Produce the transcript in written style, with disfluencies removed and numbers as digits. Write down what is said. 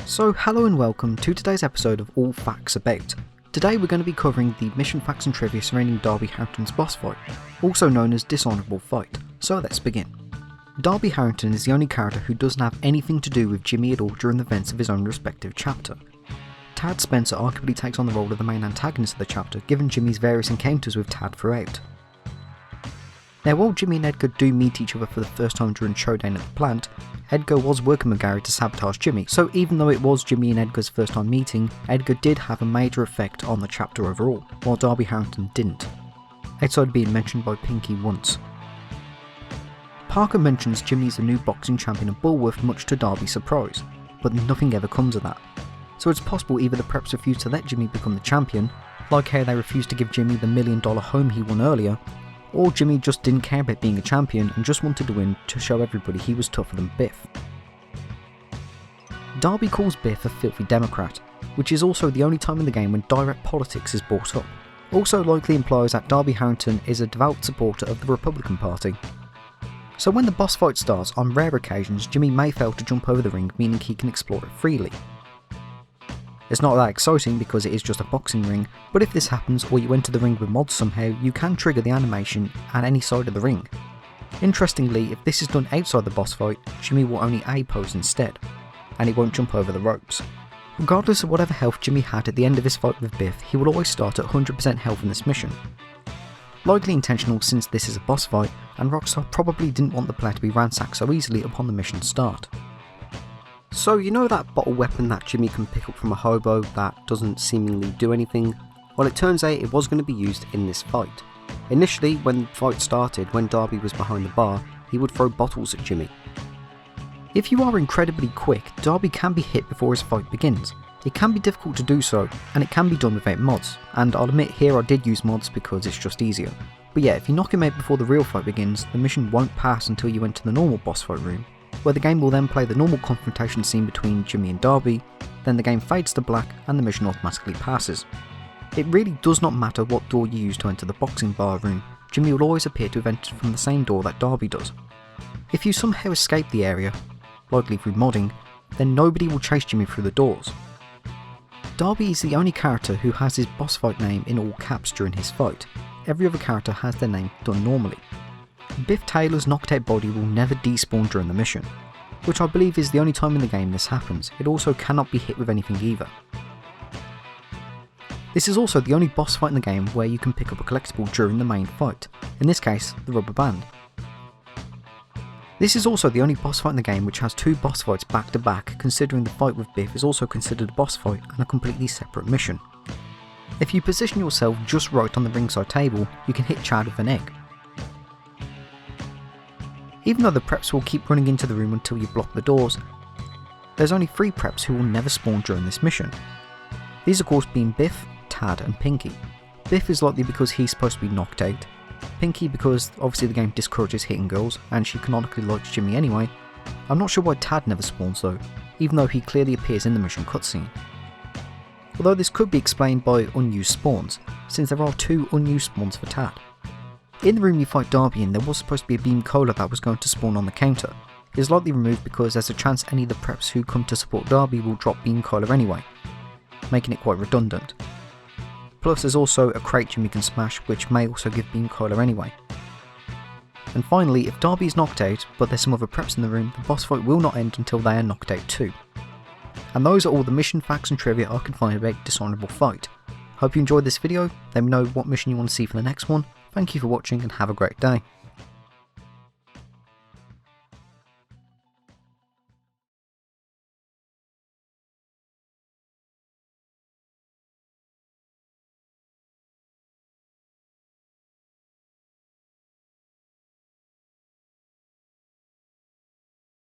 So hello and welcome to today's episode of All Facts About. Today we're going to be covering the mission facts and trivia surrounding Darby Harrington's boss fight, also known as Dishonorable fight, so let's begin. Darby Harrington is the only character who doesn't have anything to do with Jimmy at all during the events of his own respective chapter. Tad Spencer arguably takes on the role of the main antagonist of the chapter given Jimmy's various encounters with Tad throughout. Now while Jimmy and Edgar do meet each other for the first time during Showdown at the plant, Edgar was working with Gary to sabotage Jimmy, so even though it was Jimmy and Edgar's first time meeting, Edgar did have a major effect on the chapter overall, while Darby Harrington didn't, outside of being mentioned by Pinky once. Parker mentions Jimmy's the new boxing champion of Bullworth much to Darby's surprise, but nothing ever comes of that. So it's possible either the preps refused to let Jimmy become the champion, like how they refused to give Jimmy the $1 million home he won earlier, or Jimmy just didn't care about being a champion and just wanted to win to show everybody he was tougher than Biff. Darby calls Biff a filthy Democrat, which is also the only time in the game when direct politics is brought up. Also likely implies that Darby Harrington is a devout supporter of the Republican Party. So when the boss fight starts, on rare occasions Jimmy may fail to jump over the ring, meaning he can explore it freely. It's not that exciting because it is just a boxing ring, but if this happens or you enter the ring with mods somehow, you can trigger the animation at any side of the ring. Interestingly, if this is done outside the boss fight, Jimmy will only A-pose instead, and he won't jump over the ropes. Regardless of whatever health Jimmy had at the end of his fight with Biff, he will always start at 100% health in this mission. Likely intentional since this is a boss fight, and Rockstar probably didn't want the player to be ransacked so easily upon the mission start. So you know that bottle weapon that Jimmy can pick up from a hobo that doesn't seemingly do anything? Well, it turns out it was going to be used in this fight. Initially, when the fight started, when Darby was behind the bar, he would throw bottles at Jimmy. If you are incredibly quick, Darby can be hit before his fight begins. It can be difficult to do so, and it can be done without mods, and I'll admit here I did use mods because it's just easier. But yeah, if you knock him out before the real fight begins, the mission won't pass until you enter the normal boss fight room, where the game will then play the normal confrontation scene between Jimmy and Darby, then the game fades to black and the mission automatically passes. It really does not matter what door you use to enter the boxing bar room, Jimmy will always appear to have entered from the same door that Darby does. If you somehow escape the area, likely through modding, then nobody will chase Jimmy through the doors. Darby is the only character who has his boss fight name in all caps during his fight. Every other character has their name done normally. Biff Taylor's knocked out body will never despawn during the mission, which I believe is the only time in the game this happens. It also cannot be hit with anything either. This is also the only boss fight in the game where you can pick up a collectible during the main fight, in this case the rubber band. This is also the only boss fight in the game which has two boss fights back to back, considering the fight with Biff is also considered a boss fight and a completely separate mission. If you position yourself just right on the ringside table, you can hit Chad with an egg. Even though the preps will keep running into the room until you block the doors, there's only 3 preps who will never spawn during this mission. These of course being Biff, Tad and Pinky. Biff is likely because he's supposed to be knocked out, Pinky because obviously the game discourages hitting girls and she canonically likes Jimmy anyway. I'm not sure why Tad never spawns though, even though he clearly appears in the mission cutscene. Although this could be explained by unused spawns, since there are 2 unused spawns for Tad. In the room you fight Darby in, there was supposed to be a beam cola that was going to spawn on the counter. It is likely removed because there's a chance any of the preps who come to support Darby will drop beam cola anyway, making it quite redundant. Plus there's also a crate Jimmy can smash which may also give beam cola anyway. And finally, if Darby is knocked out but there's some other preps in the room, the boss fight will not end until they are knocked out too. And those are all the mission facts and trivia I can find about Dishonorable Fight. Hope you enjoyed this video, let me know what mission you want to see for the next one. Thank you for watching and have a great day.